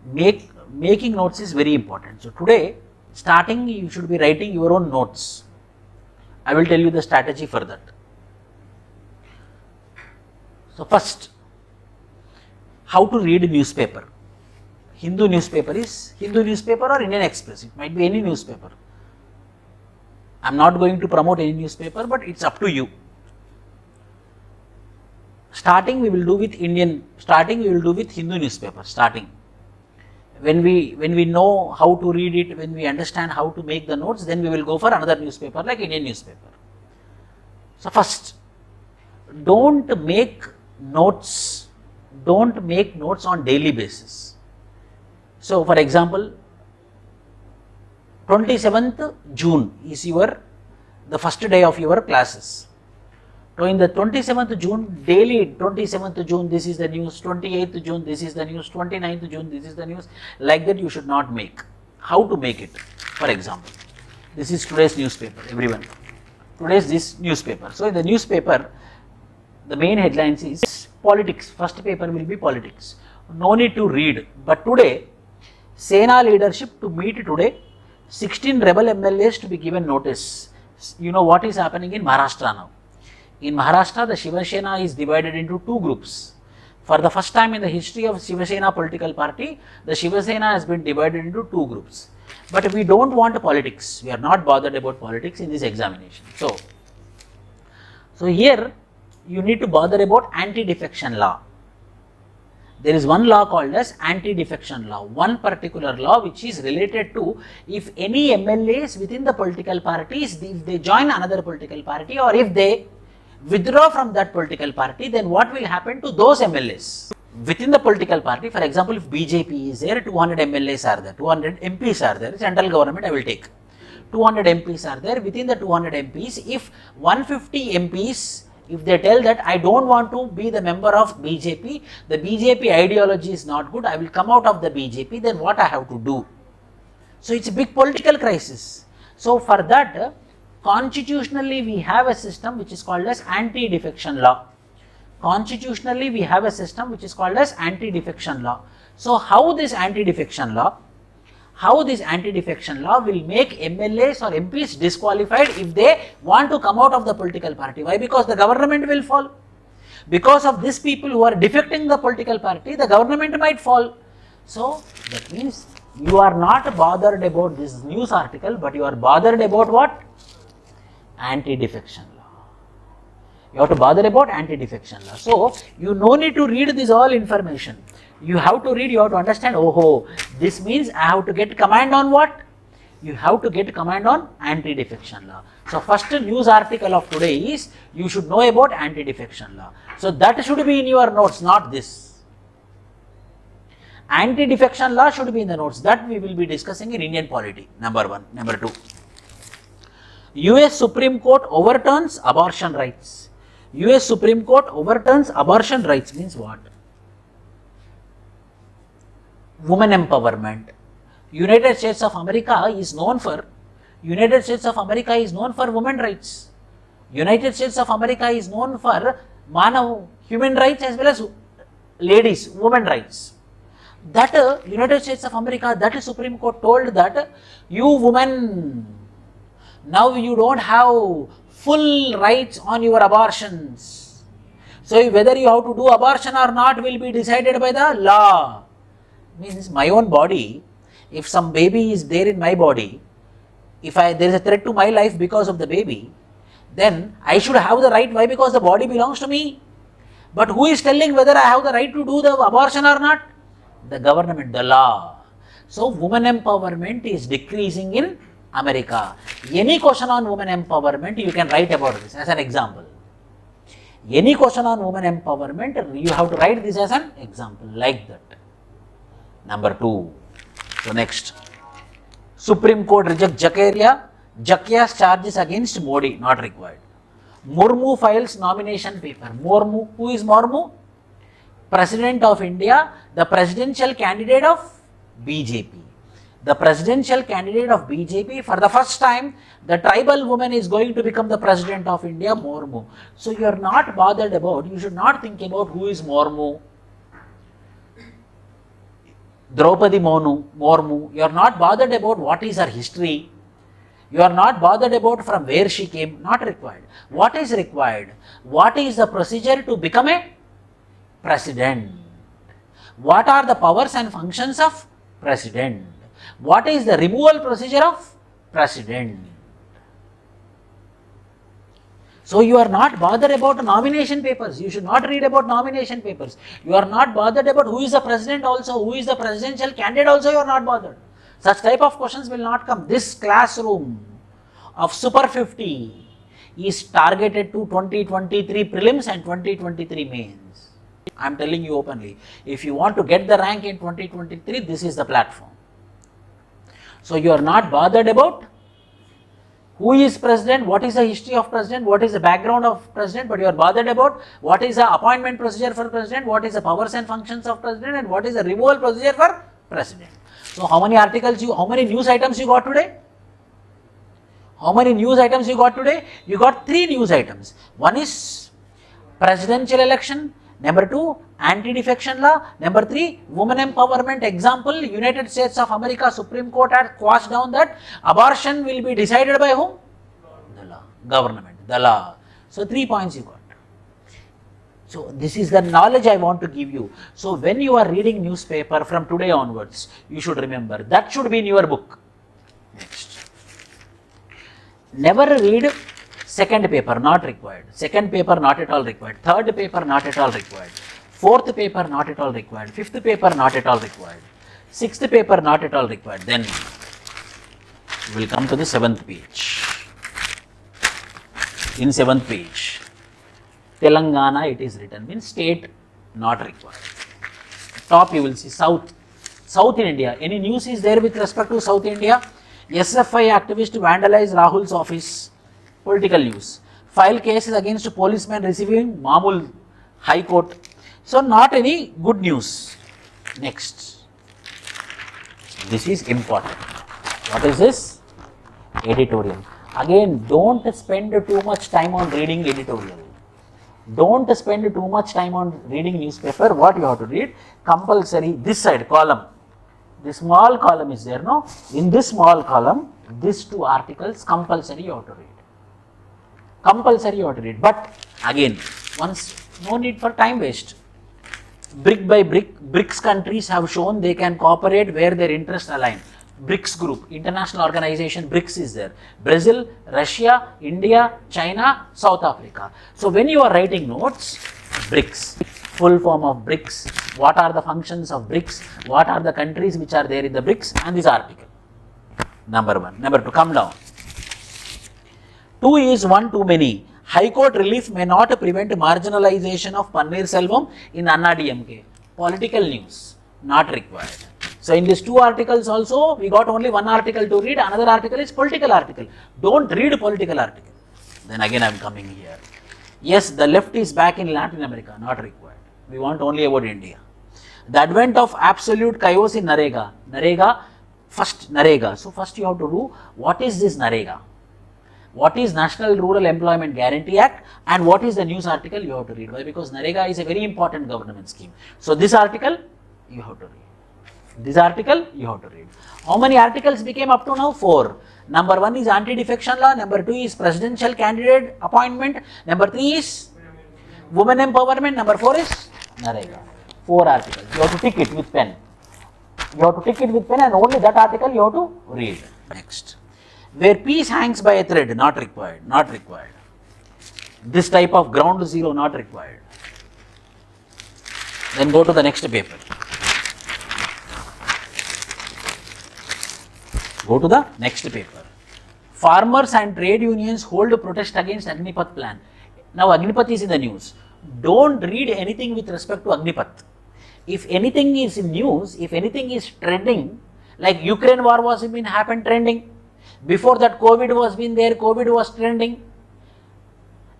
making notes is very important. So today, starting, you should be writing your own notes. I will tell you the strategy for that. So first, how to read a newspaper. Hindu newspaper is Hindu newspaper or Indian Express. It might be any newspaper. I am not going to promote any newspaper, but it's up to you. Starting we will do with Hindu newspaper. Starting. When we know how to read it, when we understand how to make the notes, then we will go for another newspaper like Indian newspaper. So first, don't make notes on daily basis. So for example, 27th June is the first day of your classes. So in the 27th June, daily 27th June this is the news, 28th June this is the news, 29th June this is the news, like that you should not make. How to make it? For example, this is today's newspaper, everyone. Today's this newspaper. So in the newspaper, the main headlines is politics. First paper will be politics. No need to read. But today, Sena leadership to meet today, 16 rebel MLAs to be given notice. You know what is happening in Maharashtra now. In Maharashtra, the Shiva Sena is divided into two groups. For the first time in the history of Shiva Sena political party, the Shiva Sena has been divided into two groups. But we don't want politics. We are not bothered about politics in this examination. So here you need to bother about anti-defection law. There is one law called as anti-defection law, one particular law which is related to if any MLAs within the political parties, if they join another political party or if they withdraw from that political party, then what will happen to those MLAs within the political party? For example, if BJP is there, 200 MLAs are there, 200 MPs are there, central government I will take. 200 MPs are there. Within the 200 MPs, if 150 MPs, if they tell that I don't want to be the member of BJP, the BJP ideology is not good, I will come out of the BJP, then what I have to do? So it's a big political crisis. So for that, constitutionally we have a system which is called as anti-defection law. Constitutionally we have a system which is called as anti-defection law. So how this anti-defection law will make MLAs or MPs disqualified if they want to come out of the political party. Why? Because the government will fall. Because of these people who are defecting the political party, the government might fall. So that means you are not bothered about this news article, but you are bothered about what? Anti-defection law. You have to bother about anti-defection law. So you no need to read this all information. You have to read, you have to understand, oh, this means I have to get command on what? You have to get command on anti-defection law. So first news article of today is, you should know about anti-defection law. So that should be in your notes, not this. Anti-defection law should be in the notes. That we will be discussing in Indian polity, number 1. Number 2. US Supreme Court overturns abortion rights. US Supreme Court overturns abortion rights means what? Women empowerment. United States of America is known for women rights. United States of America is known for human rights as well as ladies, women rights. That United States of America, that Supreme Court told that you women, now you don't have full rights on your abortions. So whether you have to do abortion or not will be decided by the law. Means my own body, if some baby is there in my body, if there is a threat to my life because of the baby, then I should have the right. Why? Because the body belongs to me. But who is telling whether I have the right to do the abortion or not? The government, the law. So women empowerment is decreasing in America. Any question on women empowerment, you can write about this as an example. Any question on women empowerment, you have to write this as an example, like that. Number 2. So next, Supreme Court rejects Jacquia's charges against Modi, not required. Murmu files nomination paper. Murmu, who is Murmu? President of India, the presidential candidate of BJP. The presidential candidate of BJP, for the first time, the tribal woman is going to become the president of India, Murmu. So you are not bothered about, you should not think about who is Murmu. Draupadi Mormu, you are not bothered about what is her history. You are not bothered about from where she came, not required. What is required? What is the procedure to become a president? What are the powers and functions of president? What is the removal procedure of president? So you are not bothered about nomination papers. You should not read about nomination papers. You are not bothered about who is the president also, who is the presidential candidate also, you are not bothered. Such type of questions will not come. This classroom of Super 50 is targeted to 2023 prelims and 2023 mains. I am telling you openly, if you want to get the rank in 2023, this is the platform. So you are not bothered about who is president, what is the history of president, what is the background of president, but you are bothered about what is the appointment procedure for president, what is the powers and functions of president, and what is the removal procedure for president. So how many articles how many news items you got today? How many news items you got today? You got 3 news items. One is presidential election, number 2 anti-defection law, number 3 women empowerment. Example, United States of America Supreme Court had quashed down that abortion will be decided by whom? The law, government, the law. So 3 points you got. So this is the knowledge I want to give you. So when you are reading newspaper from today onwards, you should remember that should be in your book. Next. Never read second paper, not required. Second paper, not at all required. Third paper, not at all required. Fourth paper, not at all required. Fifth paper, not at all required. Sixth paper, not at all required. Then we will come to the 7th page. In 7th page, Telangana it is written, means state not required. Top you will see South. South in India. Any news is there with respect to South India? SFI activist vandalized Rahul's office. Political news. File cases against policemen receiving Mamul High Court. So not any good news. Next. This is important. What is this? Editorial. Again, don't spend too much time on reading editorial. Don't spend too much time on reading newspaper. What you have to read? Compulsory, this side column. This small column is there, no? In this small column, these 2 articles compulsory you have to read. Compulsory you have to read. But again, once, no need for time waste. Brick by brick, BRICS countries have shown they can cooperate where their interests align. BRICS group, international organization, BRICS is there. Brazil, Russia, India, China, South Africa. So when you are writing notes, BRICS, full form of BRICS, what are the functions of BRICS, what are the countries which are there in the BRICS, and this article. Number 1. Number 2, come down. 2 is 1 too many. High Court relief may not prevent marginalization of Pannir Selvam in Anna DMK. Political news, not required. So in these 2 articles also, we got only 1 article to read, another article is political article. Don't read political article. Then again I am coming here. Yes, the left is back in Latin America, not required. We want only about India. The advent of absolute chaos in Narega. Narega. So first you have to do, what is this Narega? What is National Rural Employment Guarantee Act and what is the news article you have to read? Why? Because Narega is a very important government scheme. So this article you have to read. This article you have to read. How many articles became up to now? 4. Number 1 is anti-defection law. Number 2 is presidential candidate appointment. Number 3 is women empowerment. Number 4 is Narega. 4 articles. You have to tick it with pen. You have to tick it with pen and only that article you have to read. Next. Where peace hangs by a thread, not required. Not required. This type of ground zero, not required. Then go to the next paper. Go to the next paper. Farmers and trade unions hold a protest against Agnipath plan. Now Agnipath is in the news. Don't read anything with respect to Agnipath. If anything is in news, if anything is trending, like Ukraine war was happened trending. Before that COVID was been there, COVID was trending.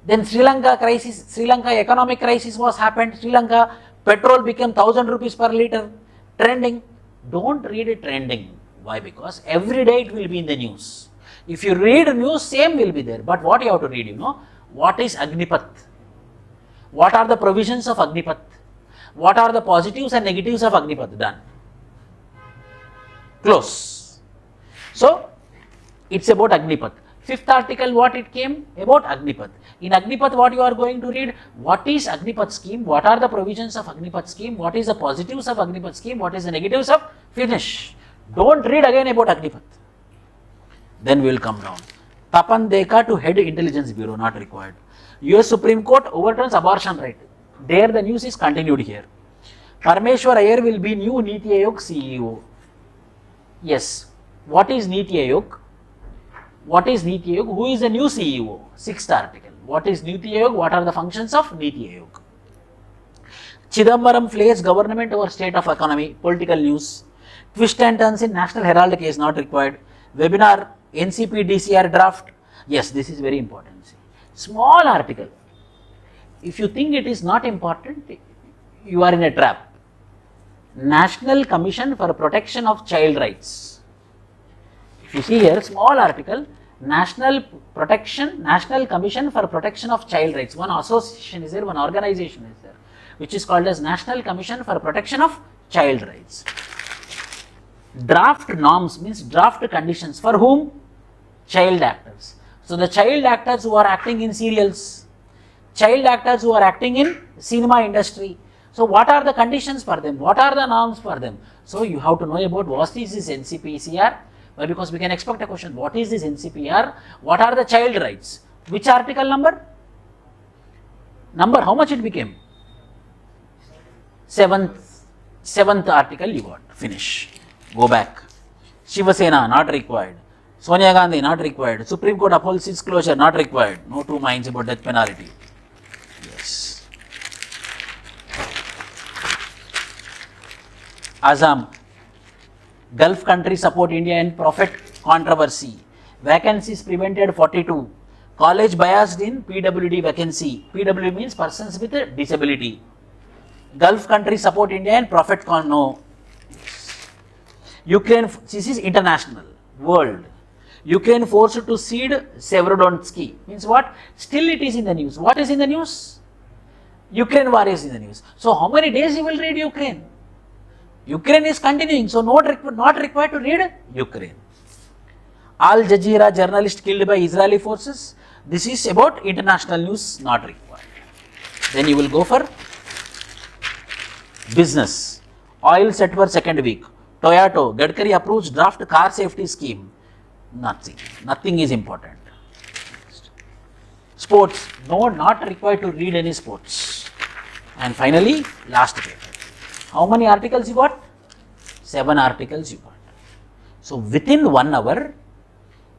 Then Sri Lanka crisis, Sri Lanka economic crisis was happened. Sri Lanka petrol became 1000 rupees per liter, trending. Don't read it trending. Why? Because every day it will be in the news. If you read news, same will be there. But what you have to read, you know, what is Agnipath? What are the provisions of Agnipath? What are the positives and negatives of Agnipath? Done. Close. So, it's about Agnipath. Fifth article, what it came? About Agnipath. In Agnipath, what you are going to read? What is Agnipath scheme? What are the provisions of Agnipath scheme? What is the positives of Agnipath scheme? What is the negatives of? Finish. Don't read again about Agnipath. Then we will come down. Tapan Dekha to head Intelligence Bureau, not required. US Supreme Court overturns abortion right. There the news is continued here. Parmeshwar Iyer will be new Niti Aayog CEO. Yes. What is Niti Aayog? What is Niti Aayog? Who is the new CEO? Sixth article. What is Niti Aayog? What are the functions of Niti Aayog? Chidambaram flays government over state of economy. Political news. Twist and turns in National Herald case, not required. Webinar, NCP DCR draft. Yes, this is very important. Small article. If you think it is not important, you are in a trap. National Commission for Protection of Child Rights. If you see here, small article, National Commission for Protection of Child Rights. One association is there, one organization is there, which is called as National Commission for Protection of Child Rights. Draft norms means draft conditions for whom? Child actors. So the child actors who are acting in serials, child actors who are acting in cinema industry. So what are the conditions for them? What are the norms for them? So you have to know about what is this NCPCR. Why? Because we can expect a question. What is this NCPR? What are the child rights? Which article number? How much it became? Seventh article you got. Finish. Go back. Shiva Sena, not required. Sonia Gandhi, not required. Supreme Court upholds its closure, not required. No two minds about death penalty. Yes. Azam. Gulf countries support India in profit controversy. Vacancies prevented 42. College biased in PWD vacancy. PWD means persons with a disability. Gulf countries support India in profit no. Ukraine, this is international, world. Ukraine forced to cede Severodonetsky. Means what? Still it is in the news. What is in the news? Ukraine war is in the news. So how many days you will read Ukraine? Ukraine is continuing, so not required to read Ukraine. Al Jazeera journalist killed by Israeli forces. This is about international news, not required. Then you will go for business. Oil set for second week. Toyota, Gadkari approves draft car safety scheme. Nothing is important. Sports, no, not required to read any sports. And finally, last paper. How many articles you got? 7 articles you got. So within 1 hour,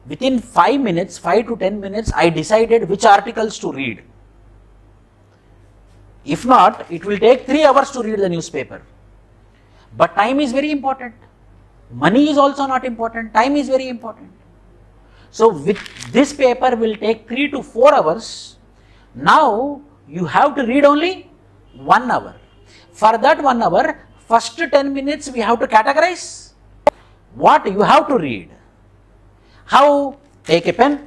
within 5 minutes, 5 to 10 minutes, I decided which articles to read. If not, it will take 3 hours to read the newspaper. But time is very important. Money is also not important. Time is very important. So with this paper will take 3 to 4 hours. Now you have to read only 1 hour. For that 1 hour, first 10 minutes we have to categorize what you have to read. How? Take a pen,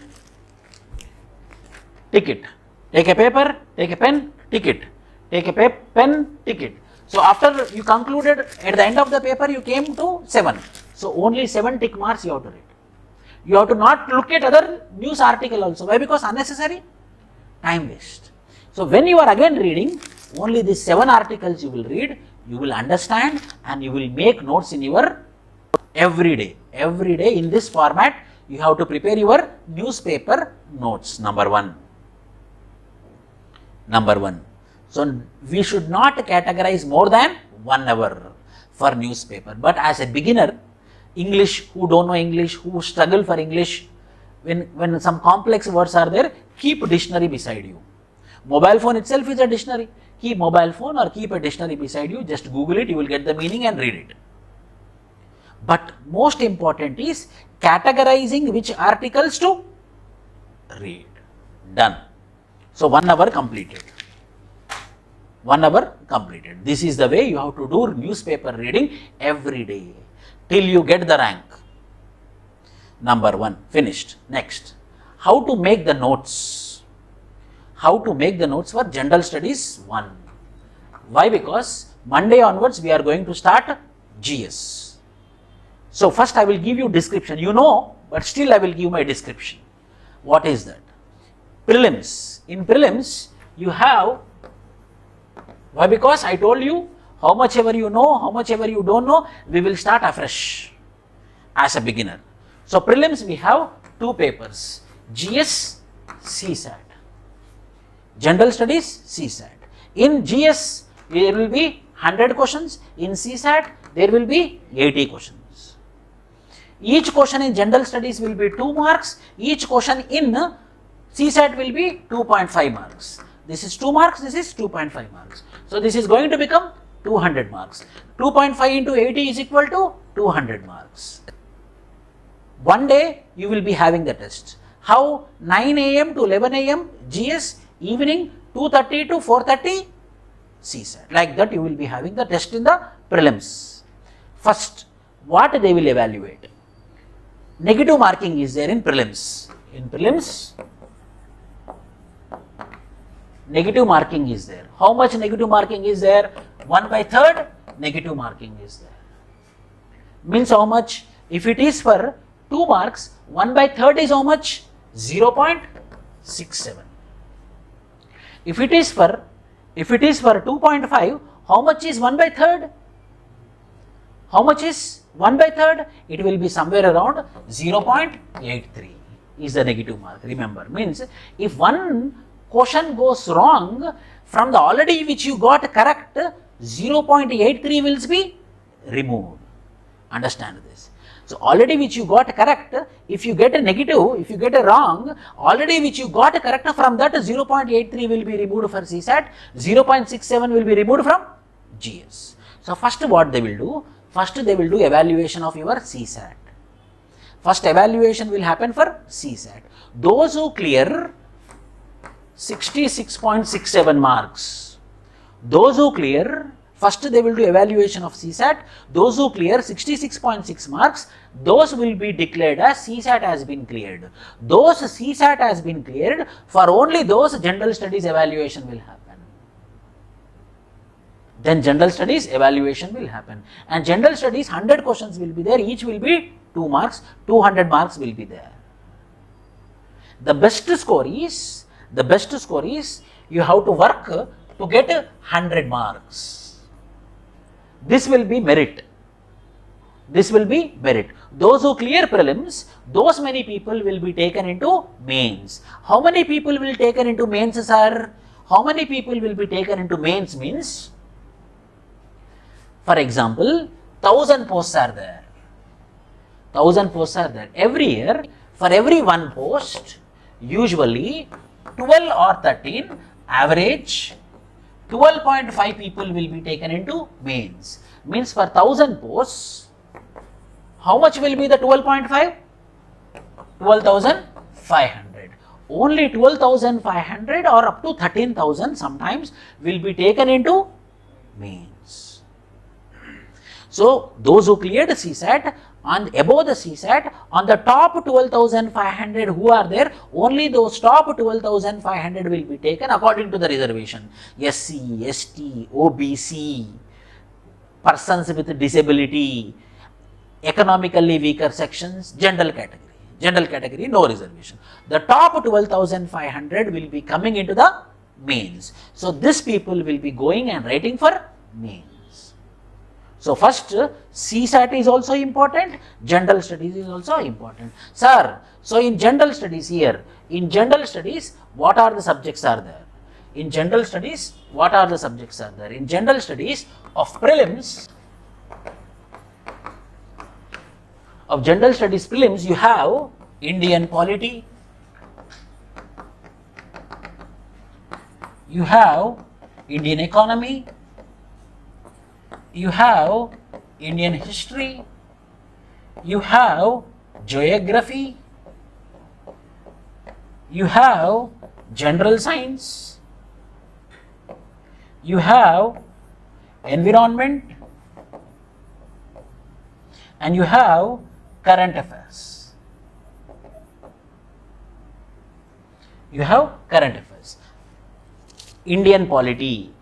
tick it. Take a paper, take a pen, tick it. Take a pen, tick it. So after you concluded, at the end of the paper you came to 7. So only 7 tick marks you have to read. You have to not look at other news article also. Why? Because unnecessary time waste. So when you are again reading, only these 7 articles you will read, you will understand and you will make notes in your every day. Every day in this format, you have to prepare your newspaper notes. Number one. So we should not categorize more than 1 hour for newspaper. But as a beginner, English, who don't know English, who struggle for English, when some complex words are there, keep dictionary beside you. Mobile phone itself is a dictionary. Keep mobile phone or keep a dictionary beside you. Just Google it, you will get the meaning and read it. But most important is categorizing which articles to read. Done. So 1 hour completed. 1 hour completed. This is the way you have to do newspaper reading every day till you get the rank. Number 1 finished. Next, how to make the notes. How to make the notes for General Studies 1. Why? Because Monday onwards we are going to start GS. So first I will give you description, you know, but still I will give my description. What is that? Prelims. In prelims, you have, why? Because I told you, how much ever you know, how much ever you don't know, we will start afresh as a beginner. So prelims we have two papers, GS, CSAT. General Studies, CSAT. In GS, there will be 100 questions. In CSAT, there will be 80 questions. Each question in General Studies will be 2 marks. Each question in CSAT will be 2.5 marks. This is 2 marks, this is 2.5 marks. So this is going to become 200 marks. 2.5 into 80 is equal to 200 marks. One day you will be having the test. How? 9 AM to 11 AM GS, evening 2:30 to 4:30 CSAT. Like that you will be having the test in the prelims. First, what they will evaluate? Negative marking is there in prelims. In prelims, negative marking is there. How much negative marking is there? 1/3 negative marking is there. Means how much? If it is for 2 marks, 1/3 is how much? 0.67. If it is for 2.5, how much is 1/3? How much is 1/3? It will be somewhere around 0.83 is the negative mark. Remember, means if one question goes wrong, from the already which you got correct, 0.83 will be removed. Understand this. So already which you got correct, if you get a negative, if you get a wrong, already which you got correct, from that 0.83 will be removed for CSAT, 0.67 will be removed from GS. So first what they will do? First they will do evaluation of your CSAT. First evaluation will happen for CSAT. Those who clear 66.67 marks, those who clear, first they will do evaluation of CSAT. Those who clear 66.6 marks, those will be declared as CSAT has been cleared. Those CSAT has been cleared, for only those General Studies evaluation will happen. Then General Studies evaluation will happen. And General Studies 100 questions will be there, each will be 2 marks, 200 marks will be there. The best score is you have to work to get 100 marks. This will be merit. This will be merit. Those who clear prelims, those many people will be taken into mains. How many people will taken into mains, sir? How many people will be taken into mains means, for example, 1000 posts are there. 1000 posts are there. Every year, for every one post, usually 12 or 13, average 12.5 people will be taken into mains. Means for 1000 posts, how much will be the 12.5? 12,500. Only 12,500 or up to 13,000 sometimes will be taken into mains. So those who cleared CSAT, and above the CSAT, on the top 12,500 who are there, only those top 12,500 will be taken according to the reservation. SC, ST, OBC, persons with disability, economically weaker sections, general category. General category, no reservation. The top 12,500 will be coming into the mains. So these people will be going and writing for mains. So first, CSAT is also important, General Studies is also important. Sir, so in General Studies here, in General Studies, what are the subjects are there? In General Studies, what are the subjects are there? In General Studies of prelims, of General Studies prelims, you have Indian polity, you have Indian economy, you have Indian history, you have geography, you have general science, you have environment, and you have current affairs. You have current affairs. Indian polity,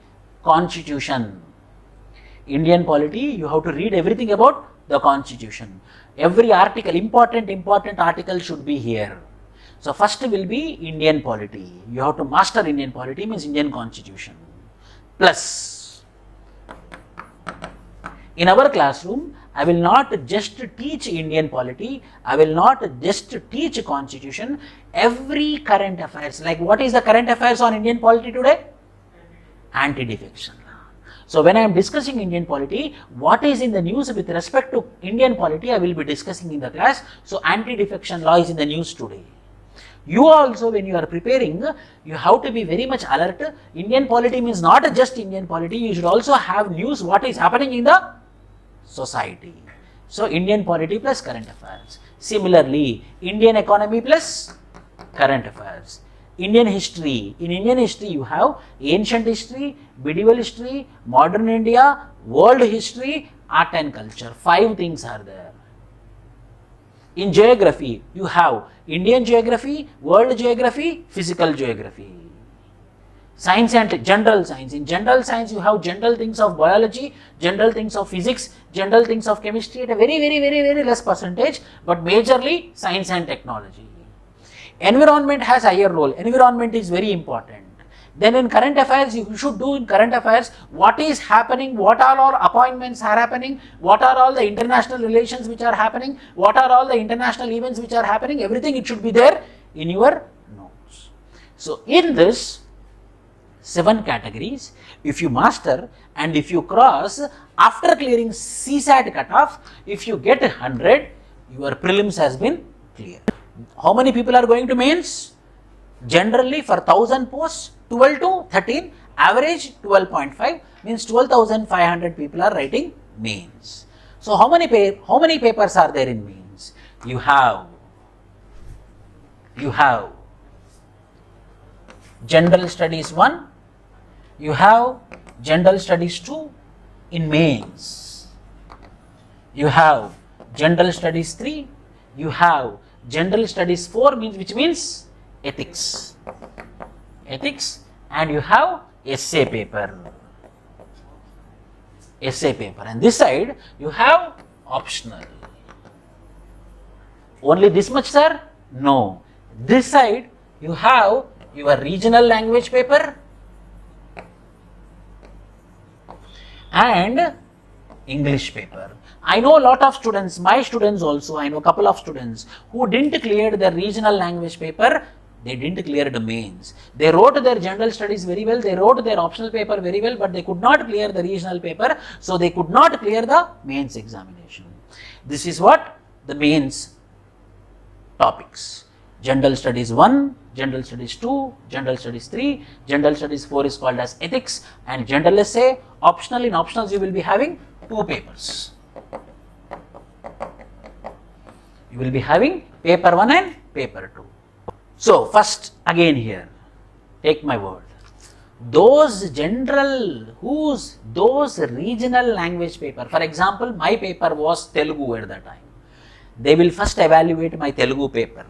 constitution. Indian polity, you have to read everything about the constitution. Every article, important article should be here. So first will be Indian polity. You have to master Indian polity, means Indian constitution. Plus, in our classroom, I will not just teach Indian polity, I will not just teach constitution, every current affairs. Like what is the current affairs on Indian polity today? Anti-defection law. So when I am discussing Indian polity, what is in the news with respect to Indian polity, I will be discussing in the class. So anti-defection law is in the news today. You also, when you are preparing, you have to be very much alert. Indian polity means not just Indian polity, you should also have news what is happening in the society. So Indian polity plus current affairs. Similarly, Indian economy plus current affairs. Indian history. In Indian history, you have ancient history, medieval history, modern India, world history, art and culture. 5 things are there. In geography, you have Indian geography, world geography, physical geography. Science and general science. In general science, you have general things of biology, general things of physics, general things of chemistry at a very less percentage, but majorly science and technology. Environment has higher role. Environment is very important. Then in current affairs, you should do in current affairs what is happening, what are all appointments are happening, what are all the international relations which are happening, what are all the international events which are happening, everything it should be there in your notes. So in this 7 categories, if you master and if you cross after clearing CSAT cutoff, if you get 100, your prelims has been clear. How many people are going to mains? Generally for 1000 posts, 12 to 13, average 12.5, means 12,500 people are writing mains. So how many papers are there in mains? You have General Studies 1, you have General Studies 2 in mains, you have General Studies 3, you have General Studies 4, which means ethics, and you have essay paper, and this side you have optional. Only this much, sir? No. This side you have your regional language paper and English paper. I know a lot of students, my students also, I know a couple of students who didn't clear their regional language paper, they didn't clear the mains. They wrote their general studies very well, they wrote their optional paper very well, but they could not clear the regional paper, so they could not clear the mains examination. This is what the mains topics. General Studies 1, General Studies 2, General Studies 3, General Studies 4 is called as ethics, and General Essay. Optional, in optionals you will be having 2 papers. You will be having paper 1 and paper 2. So first again here, take my word, those regional language paper, for example my paper was Telugu at that time, they will first evaluate my Telugu paper.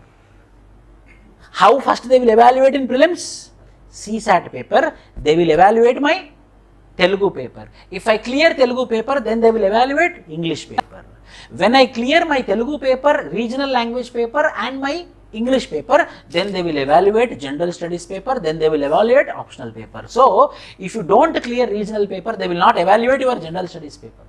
How first they will evaluate in prelims? CSAT paper, they will evaluate my Telugu paper. If I clear Telugu paper, then they will evaluate English paper. When I clear my Telugu paper, regional language paper and my English paper, then they will evaluate general studies paper, then they will evaluate optional paper. So, if you don't clear regional paper, they will not evaluate your general studies paper.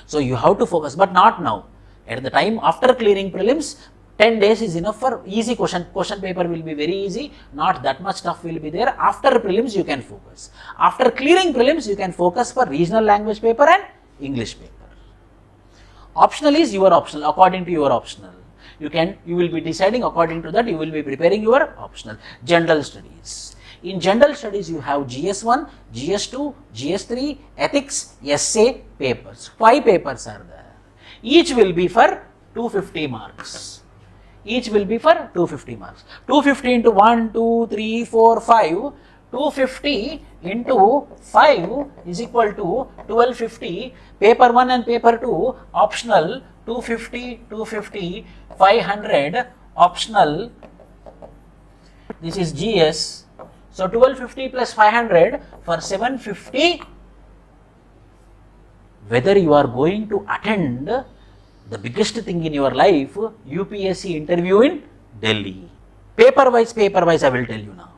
So, you have to focus, but not now. At the time after clearing prelims, 10 days is enough for easy question paper will be very easy, not that much stuff will be there. After prelims you can focus. After clearing prelims you can focus for regional language paper and English paper. Optional is your optional, according to your optional. You will be deciding according to that, you will be preparing your optional. General studies. In general studies you have GS1, GS2, GS3, ethics, essay papers. 5 papers are there. Each will be for 250 marks. Each will be for 250 marks. 250 into 1, 2, 3, 4, 5. 250 into 5 is equal to 1250. Paper 1 and paper 2 optional, 250, 250, 500 optional. This is GS. So 1250 plus 500 for 750. whether you are going to attend the biggest thing in your life, UPSC interview in Delhi. Paper wise, I will tell you now.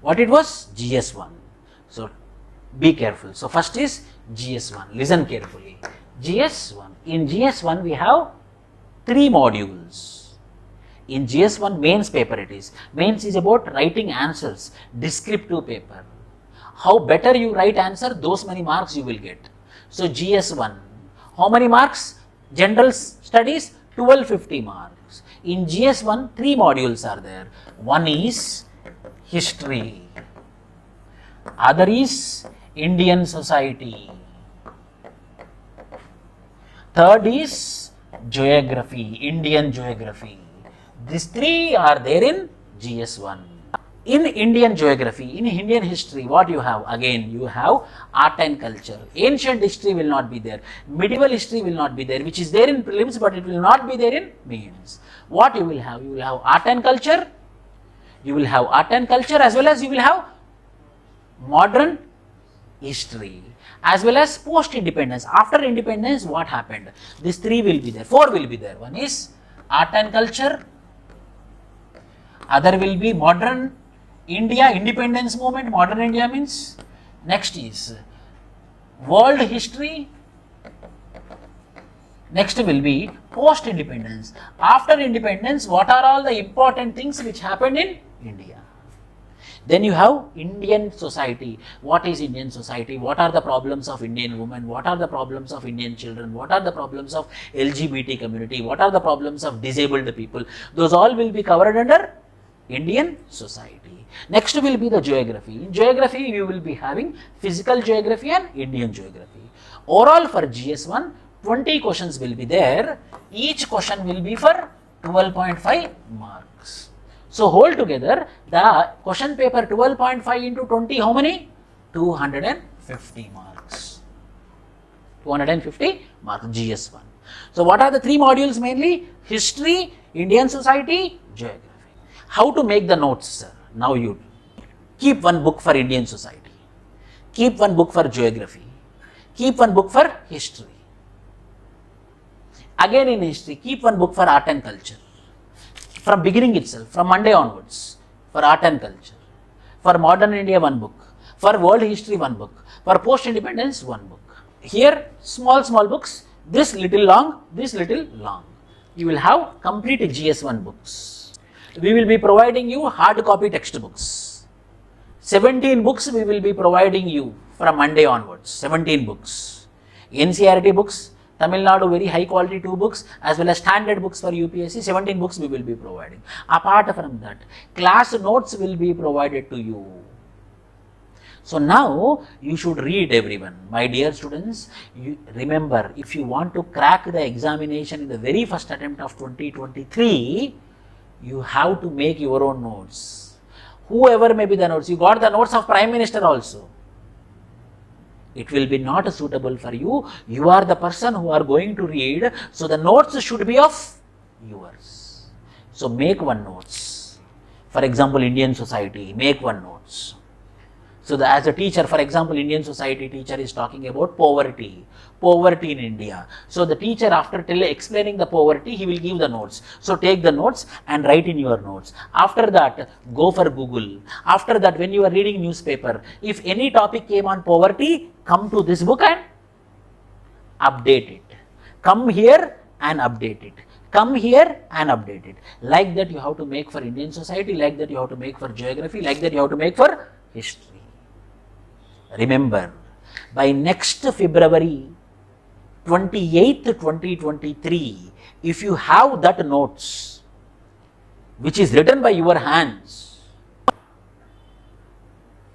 What it was? GS1. So be careful. So first is GS1. Listen carefully. GS1. In GS1 we have 3 modules. In GS1 mains paper it is. Mains is about writing answers, descriptive paper. How better you write answer, those many marks you will get. So GS1. How many marks? General studies 1250 marks. In GS1 3 modules are there. One is history. Other is Indian society. Third is geography, Indian geography. These 3 are there in GS1. In Indian geography, in Indian history, what you have? Again, you have art and culture. Ancient history will not be there. Medieval history will not be there, which is there in prelims, but it will not be there in mains. What you will have? You will have art and culture. You will have art and culture, as well as you will have modern history, as well as post-independence. After independence, what happened? These 3 will be there. 4 will be there. One is art and culture. Other will be modern India, independence movement. Modern India means. Next is world history. Next will be post-independence. After independence, what are all the important things which happened in India? Then you have Indian society. What is Indian society? What are the problems of Indian women? What are the problems of Indian children? What are the problems of LGBT community? What are the problems of disabled people? Those all will be covered under Indian society. Next will be the geography. In geography, you will be having physical geography and Indian geography. Overall for GS1, 20 questions will be there. Each question will be for 12.5 marks. So whole together, the question paper 12.5 into 20, how many? 250 marks. 250 marks, GS1. So what are the 3 modules mainly? History, Indian society, geography. How to make the notes, sir? Now you keep one book for Indian society, keep one book for geography, keep one book for history. Again in history, keep one book for art and culture. From beginning itself, from Monday onwards, for art and culture. For modern India, one book. For world history, one book. For post-independence, one book. Here, small books, this little long, this little long. You will have complete GS1 books. We will be providing you hard copy textbooks. 17 books we will be providing you from Monday onwards. 17 books. NCERT books, Tamil Nadu very high quality 2 books, as well as standard books for UPSC, 17 books we will be providing. Apart from that, class notes will be provided to you. So now you should read, everyone. My dear students, you remember, if you want to crack the examination in the very first attempt of 2023, you have to make your own notes. Whoever may be the notes, you got the notes of Prime Minister also. It will be not suitable for you. You are the person who are going to read, so the notes should be of yours. So make one notes. For example, Indian society, make one notes. So as a teacher, for example, Indian society teacher is talking about poverty in India. So the teacher, after explaining the poverty, he will give the notes. So take the notes and write in your notes. After that, go for Google. After that, when you are reading newspaper, if any topic came on poverty, come to this book and update it. Come here and update it. Come here and update it. Like that you have to make for Indian society, like that you have to make for geography, like that you have to make for history. Remember, by next February 28th, 2023, if you have that notes, which is written by your hands,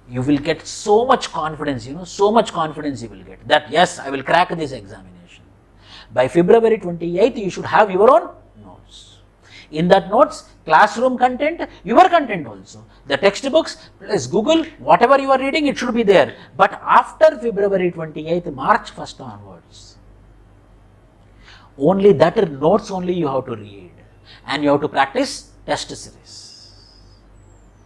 you will get so much confidence, so much confidence you will get that yes, I will crack this examination. By February 28th, you should have your own notes. In that notes, classroom content, your content also. The textbooks plus Google, whatever you are reading, it should be there. But after February 28th, March 1st onwards, only that notes only you have to read. And you have to practice test series.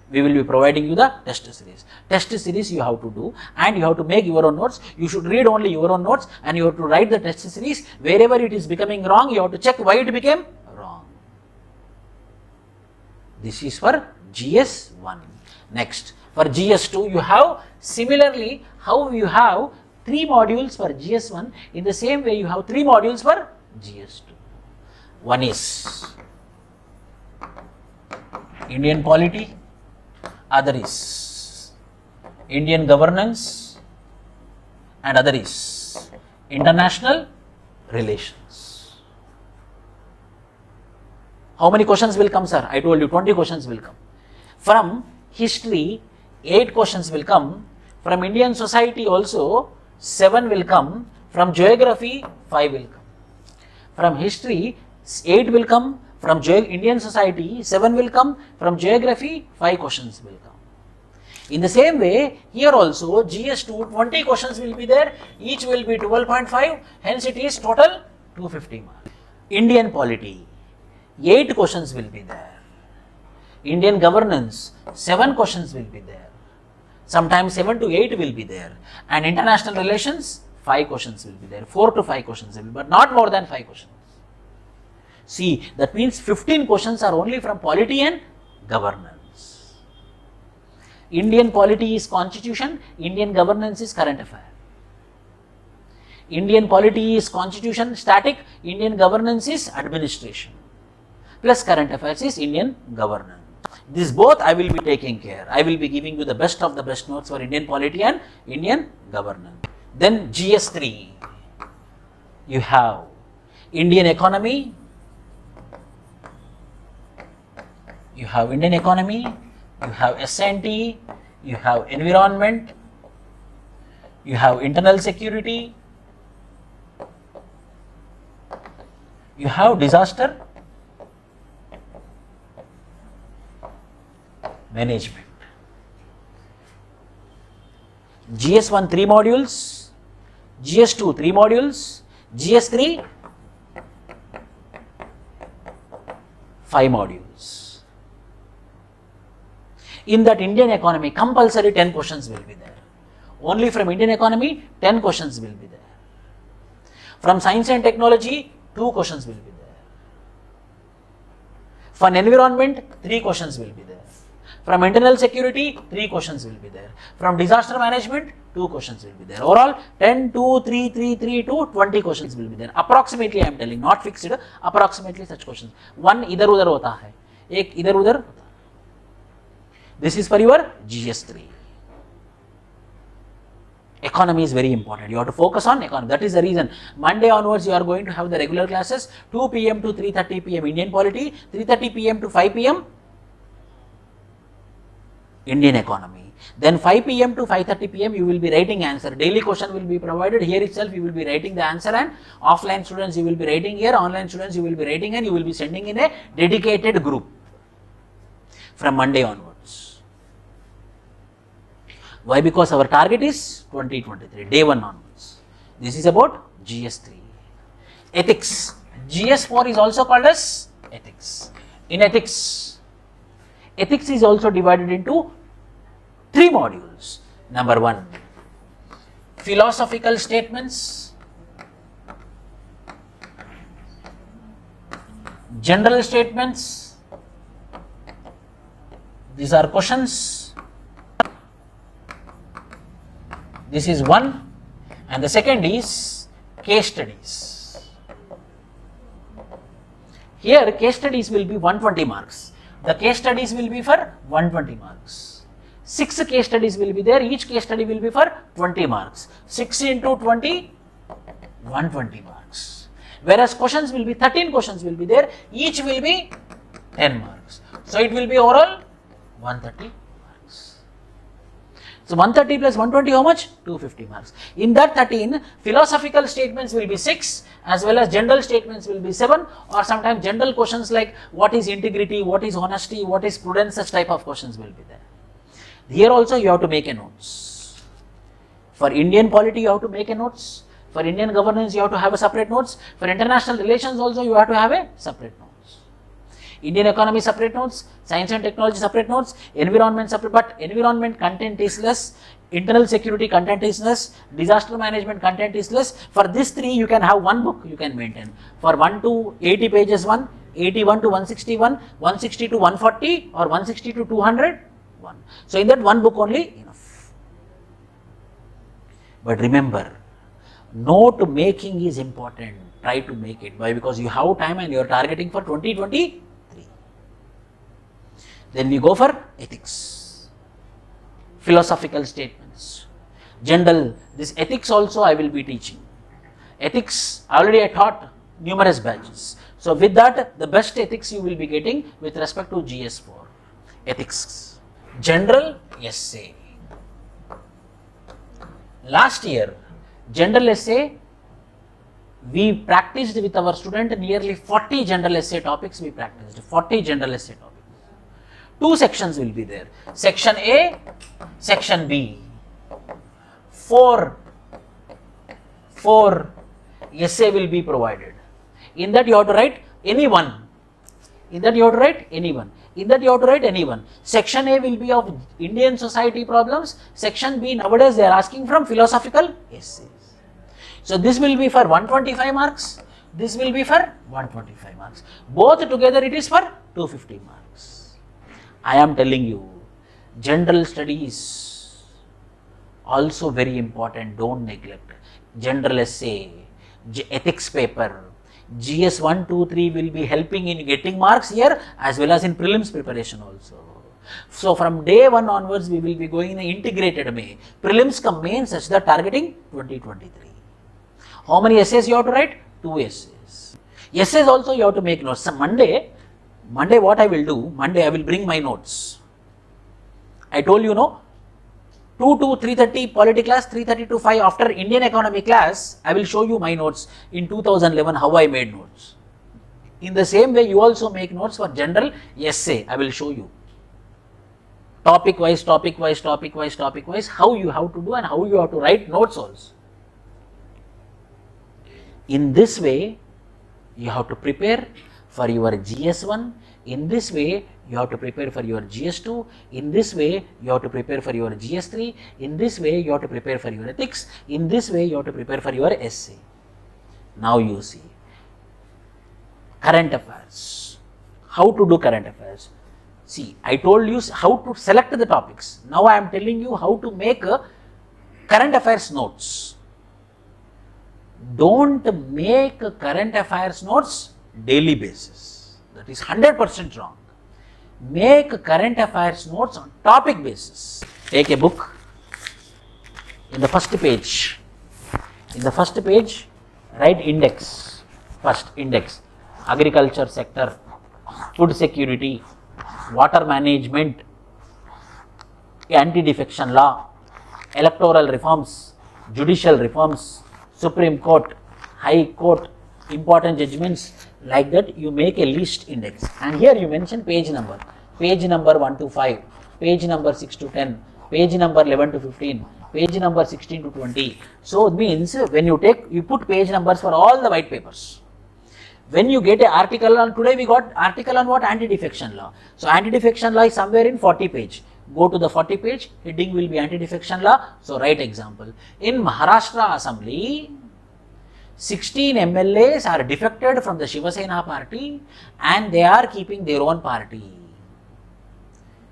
We will be providing you the test series. Test series you have to do, and you have to make your own notes. You should read only your own notes, and you have to write the test series. Wherever it is becoming wrong, you have to check why it became wrong. This is for GS1. Next, for GS2, you have similarly how you have 3 modules for GS1, in the same way you have 3 modules for GS2. One is Indian polity, other is Indian governance, and other is international relations. How many questions will come, sir? I told you 20 questions will come. From history, 8 questions will come. From Indian society also 7 will come. From geography, 5 will come. From history, 8 will come. From Indian society, 7 will come. From geography, 5 questions will come. In the same way, here also GS2, 20 questions will be there. Each will be 12.5. Hence, it is total 250 marks. Indian polity, 8 questions will be there. Indian governance, 7 questions will be there. Sometimes 7 to 8 will be there. And international relations, 5 questions will be there. 4 to 5 questions will be, but not more than 5 questions. See, that means 15 questions are only from polity and governance. Indian polity is constitution, Indian governance is current affair. Indian polity is constitution, static, Indian governance is administration. Plus current affairs is Indian governance. This both I will be taking care. I will be giving you the best of the best notes for Indian polity and Indian governance. Then GS3, you have Indian economy, you have Indian economy, you have S&T, you have environment, you have internal security, you have disaster management. GS1 3 modules, GS2 3 modules, GS3 5 modules. In that Indian economy, compulsory 10 questions will be there. Only from Indian economy, 10 questions will be there. From science and technology, 2 questions will be there. From environment, 3 questions will be there. From internal security, 3 questions will be there. From disaster management, 2 questions will be there. Overall, 10, 2, 3, 3, 3, 2, 20 questions will be there. Approximately I am telling, not fixed, approximately such questions. One idhar udhar hota hai, ek idhar udhar hota hai. This is for your GS3. Economy is very important. You have to focus on economy. That is the reason. Monday onwards, you are going to have the regular classes, 2 p.m. to 3:30 p.m. Indian polity, 3:30 p.m. to 5 p.m. Indian economy. Then 5 p.m. to 5:30 p.m. you will be writing answer. Daily question will be provided. Here itself you will be writing the answer, and offline students you will be writing here, online students you will be writing, and you will be sending in a dedicated group from Monday onwards. Why? Because our target is 2023, day 1 onwards. This is about GS3. Ethics. GS4 is also called as ethics. In ethics, ethics is also divided into 3 modules. Number 1, philosophical statements, general statements. These are questions. This is 1, and the second is case studies. Here case studies will be 120 marks. The case studies will be for 120 marks. 6 case studies will be there. Each case study will be for 20 marks. 6 into 20, 120 marks. Whereas questions will be 13 questions will be there. Each will be 10 marks. So it will be overall 130 marks. So 130 plus 120 how much? 250 marks. In that 13, philosophical statements will be 6, as well as general statements will be 7, or sometimes general questions like what is integrity, what is honesty, what is prudence, such type of questions will be there. Here also you have to make a notes. For Indian polity you have to make a notes. For Indian governance you have to have a separate notes. For international relations also you have to have a separate notes. Indian economy separate notes, science and technology separate notes, environment separate, but environment content is less, internal security content is less, disaster management content is less. For this three you can have one book you can maintain. For 1 to 80 pages one, 81 to 161, 160 to 140 or 160 to 200 one. So in that one book only enough. But remember, note making is important. Try to make it. Why? Because you have time and you are targeting for 2023. Then we go for ethics, philosophical statements, general. This ethics also I will be teaching. Ethics already I taught numerous batches. So with that, the best ethics you will be getting with respect to GS4. Ethics, general essay. Last year, general essay, we practiced with our student nearly 40 general essay topics we practiced, 40 general essay topics. Two sections will be there, section A, section B. Four essay will be provided. In that you have to write any one. In that you have to write any one. In that you have to write any one. Section A will be of Indian society problems. Section B, nowadays they are asking from philosophical essays. So this will be for 125 marks. This will be for 125 marks. Both together it is for 250 marks. I am telling you, general studies also very important. Don't neglect. General essay, ethics paper, GS1, 2, 3 will be helping in getting marks here as well as in prelims preparation also. So from day 1 onwards we will be going in an integrated way. Prelims come main such that targeting 2023. How many essays you have to write? 2 essays. Essays also you have to make notes. So Monday what I will do, Monday I will bring my notes. I told you, no, 2 to 3:30 polity class, 3:30 to 5 after Indian economy class, I will show you my notes in 2011 how I made notes. In the same way you also make notes for general essay, I will show you. Topic wise, how you have to do and how you have to write notes also. In this way, you have to prepare for your GS1. In this way, you have to prepare for your GS2. In this way, you have to prepare for your GS3. In this way, you have to prepare for your ethics. In this way, you have to prepare for your essay. Now you see, current affairs. How to do current affairs? See, I told you how to select the topics. Now I am telling you how to make current affairs notes. Don't make current affairs notes daily basis. That is 100% wrong. Make current affairs notes on topic basis. Take a book. In the first page, write index. First index, agriculture sector, food security, water management, anti-defection law, electoral reforms, judicial reforms, Supreme Court, High Court, important judgments. Like that you make a list index, and here you mention page number 1 to 5, page number 6 to 10, page number 11 to 15, page number 16 to 20. So it means when you put page numbers for all the white papers. When you get an article on, today we got article on what? Anti-defection law. So anti-defection law is somewhere in 40 page. Go to the 40 page, heading will be anti-defection law. So write example. In Maharashtra Assembly, 16 MLAs are defected from the Shiva Sena party and they are keeping their own party.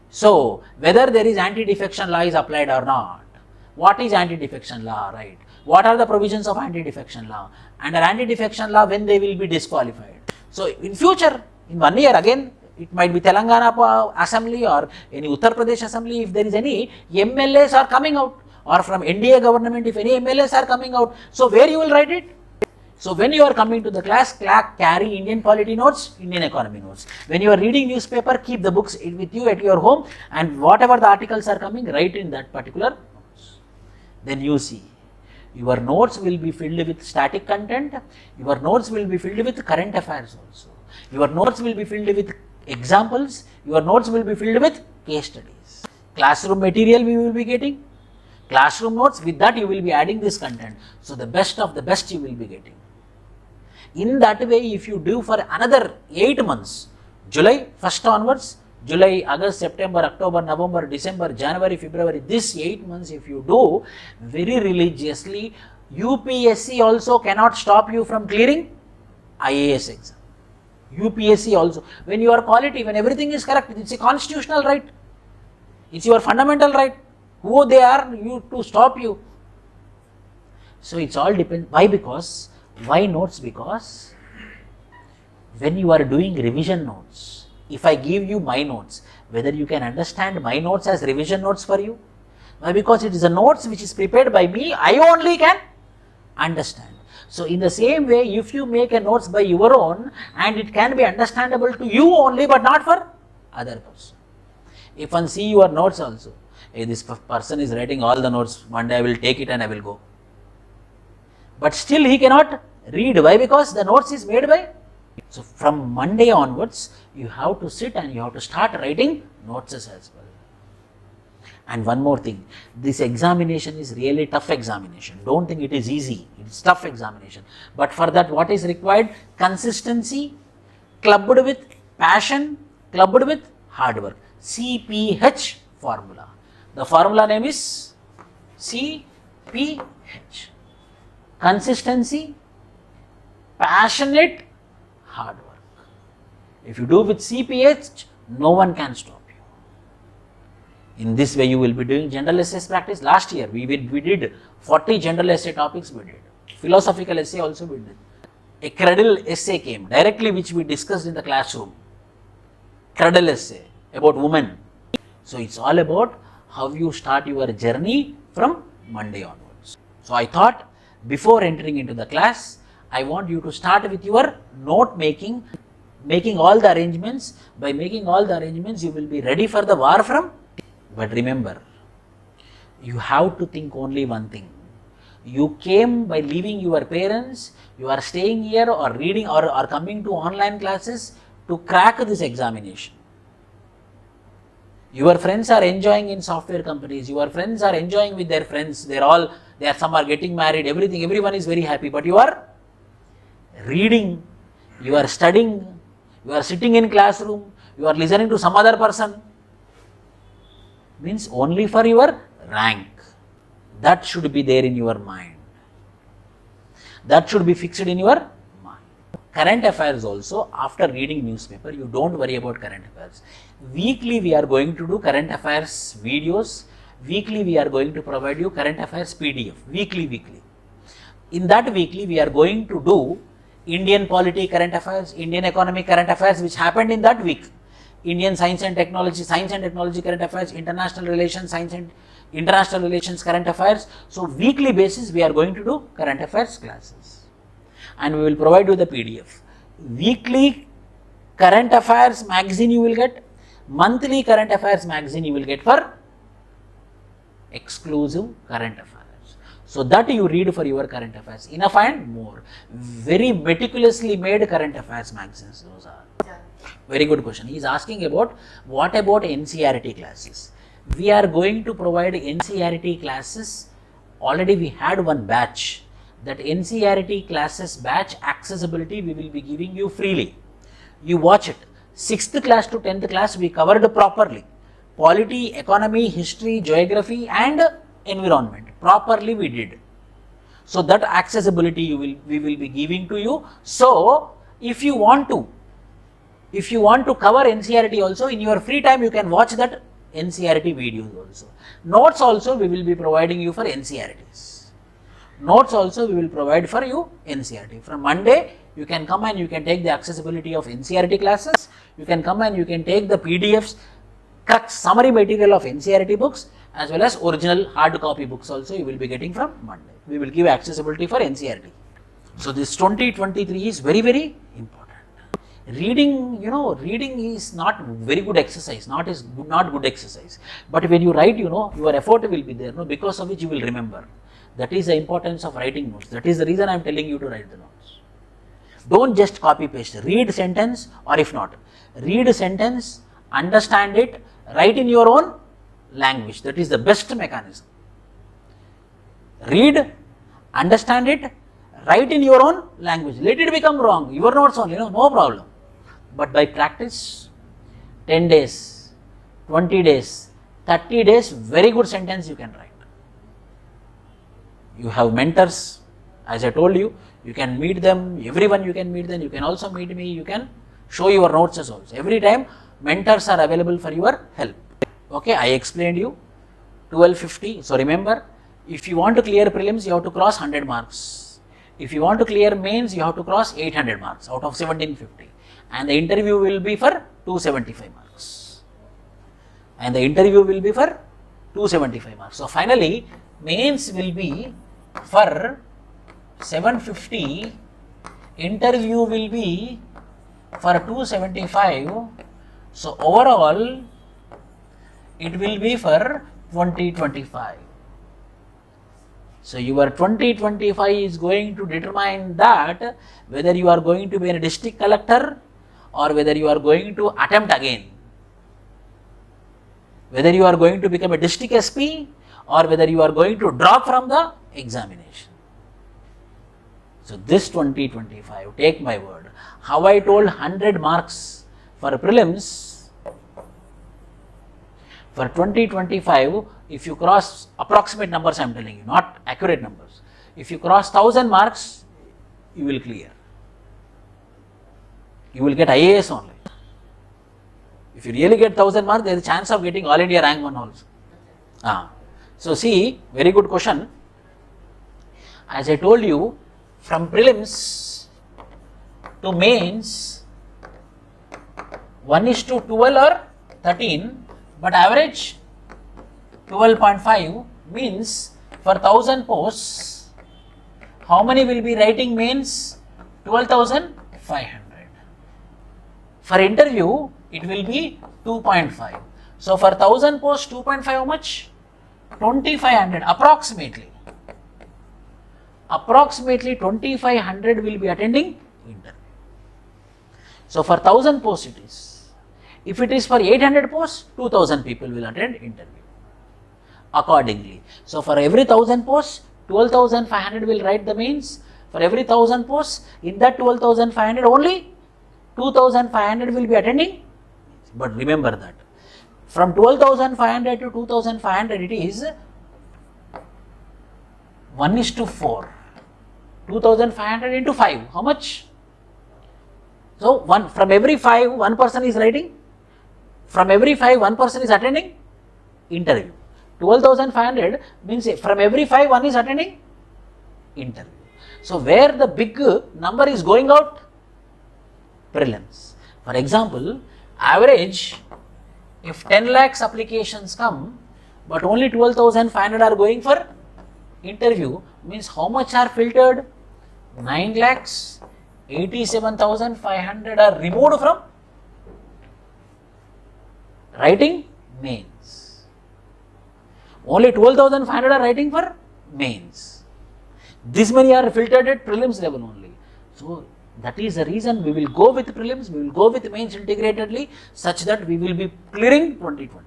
So whether there is anti-defection law is applied or not. What is anti-defection law, right? What are the provisions of anti-defection law? Under anti-defection law, when they will be disqualified. So in future, in 1 year again, it might be Telangana Assembly or any Uttar Pradesh Assembly, if there is any MLAs are coming out, or from NDA government if any MLAs are coming out. So where you will write it? So when you are coming to the class, carry Indian polity notes, Indian economy notes. When you are reading newspaper, keep the books with you at your home, and whatever the articles are coming, write in that particular notes. Then you see, your notes will be filled with static content, your notes will be filled with current affairs also. Your notes will be filled with examples, your notes will be filled with case studies. Classroom material we will be getting, classroom notes, with that you will be adding this content. So the best of the best you will be getting. In that way, if you do for another 8 months, July 1st onwards, July, August, September, October, November, December, January, February, this 8 months if you do very religiously, UPSC also cannot stop you from clearing IAS exam. UPSC also, when you are quality, when everything is correct, it's a constitutional right, it's your fundamental right. Who they are you to stop you? So it's all depends. Why? Because, why notes? Because when you are doing revision notes, if I give you my notes, whether you can understand my notes as revision notes for you? Why? Because it is a notes which is prepared by me, I only can understand. So in the same way, if you make a notes by your own, and it can be understandable to you only, but not for other person. If one see your notes also, hey, this person is writing all the notes, one day I will take it and I will go. But still he cannot read. Why? Because the notes is made by. So from Monday onwards, you have to sit and you have to start writing notes as well. And one more thing, this examination is really tough examination. Don't think it is easy. It's tough examination. But for that, what is required? Consistency, clubbed with passion, clubbed with hard work. CPH formula. The formula name is CPH. Consistency, passionate, hard work. If you do with CPH, no one can stop you. In this way, you will be doing general essays practice. Last year, we did 40 general essay topics we did. Philosophical essay also we did. A cradle essay came directly, which we discussed in the classroom. Cradle essay about women. So it's all about how you start your journey from Monday onwards. So I thought, before entering into the class, I want you to start with your note making all the arrangements. By making all the arrangements, you will be ready for the war from. But remember, you have to think only one thing. You came by leaving your parents, you are staying here or reading or coming to online classes to crack this examination. Your friends are enjoying in software companies, your friends are enjoying with their friends, some are getting married, everyone is very happy, but you are reading, you are studying, you are sitting in classroom, you are listening to some other person, means only for your rank. That should be there in your mind. That should be fixed in your mind. Current affairs also, after reading newspaper, you don't worry about current affairs. Weekly we are going to do current affairs videos. Weekly we are going to provide you current affairs PDF. Weekly. In that weekly we are going to do Indian polity current affairs, Indian economy current affairs which happened in that week. Indian science and technology current affairs, international relations, science and international relations current affairs. So weekly basis we are going to do current affairs classes. And we will provide you the PDF. Weekly current affairs magazine you will get, monthly current affairs magazine you will get for exclusive current affairs. So that you read for your current affairs. Enough and more. Very meticulously made current affairs magazines those are. Very good question. He is asking about what about NCERT classes. We are going to provide NCERT classes. Already we had one batch. That NCERT classes batch accessibility we will be giving you freely. You watch it. 6th class to 10th class we covered properly. Polity, economy, history, geography and environment. Properly we did. So that accessibility we will be giving to you. So if you want to cover NCERT also, in your free time you can watch that NCERT videos also. Notes also we will be providing you for NCERTs. Notes also we will provide for you NCERT. From Monday you can come and you can take the accessibility of NCERT classes. You can come and you can take the PDFs, summary material of NCERT books as well as original hard copy books also you will be getting from Monday. We will give accessibility for NCERT. So this 2023 is very, very important. Reading, reading is not very good exercise, not good exercise. But when you write, your effort will be there, because of which you will remember. That is the importance of writing notes. That is the reason I am telling you to write the notes. Don't just copy paste. Read sentence, or if not, read a sentence, understand it, write in your own language. That is the best mechanism. Read, understand it, write in your own language. Let it become wrong. Your notes only, no problem. but by practice, 10 days, 20 days, 30 days, very good sentence you can write. You have mentors, as I told you, you can meet them, everyone you can meet them, you can also meet me, you can show your notes as also. Every time mentors are available for your help. Okay, I explained you 1250. So remember, if you want to clear prelims, you have to cross 100 marks. If you want to clear mains, you have to cross 800 marks out of 1750. And the interview will be for 275 marks. And the interview will be for 275 marks. So finally, mains will be for 750, interview will be for 275. So overall, it will be for 2025. So your 2025 is going to determine that whether you are going to be a district collector or whether you are going to attempt again. Whether you are going to become a district SP or whether you are going to drop from the examination. So this 2025, take my word, how I told 100 marks for prelims, for 2025, if you cross approximate numbers I am telling you, not accurate numbers, if you cross 1000 marks, you will clear. You will get IAS only. If you really get 1000 marks, there is a chance of getting All India rank 1 also. So see, very good question. As I told you, from prelims to mains, 1:12 or 13, but average 12.5 means for 1000 posts, how many will be writing mains? 12,500. For interview, it will be 2.5. So for 1000 posts, 2.5 how much? 2500 approximately. Approximately 2500 will be attending interview. So for 1000 posts it is. If it is for 800 posts, 2000 people will attend interview accordingly. So for every 1000 posts, 12,500 will write the mains. For every 1000 posts, in that 12,500 only 2,500 will be attending. But remember that from 12,500 to 2,500 it is 1:4. 2,500 into 5, how much? So from every 5, one person is writing. From every 5, one person is attending interview. 12,500 means from every 5, one is attending interview. So where the big number is going out? Prelims. For example, average, if 10 lakhs applications come, but only 12,500 are going for interview, means how much are filtered? 9 lakhs, 87,500 are removed from writing mains. Only 12,500 are writing for mains. This many are filtered at prelims level only. So that is the reason we will go with prelims, we will go with mains integratedly, such that we will be clearing 2020.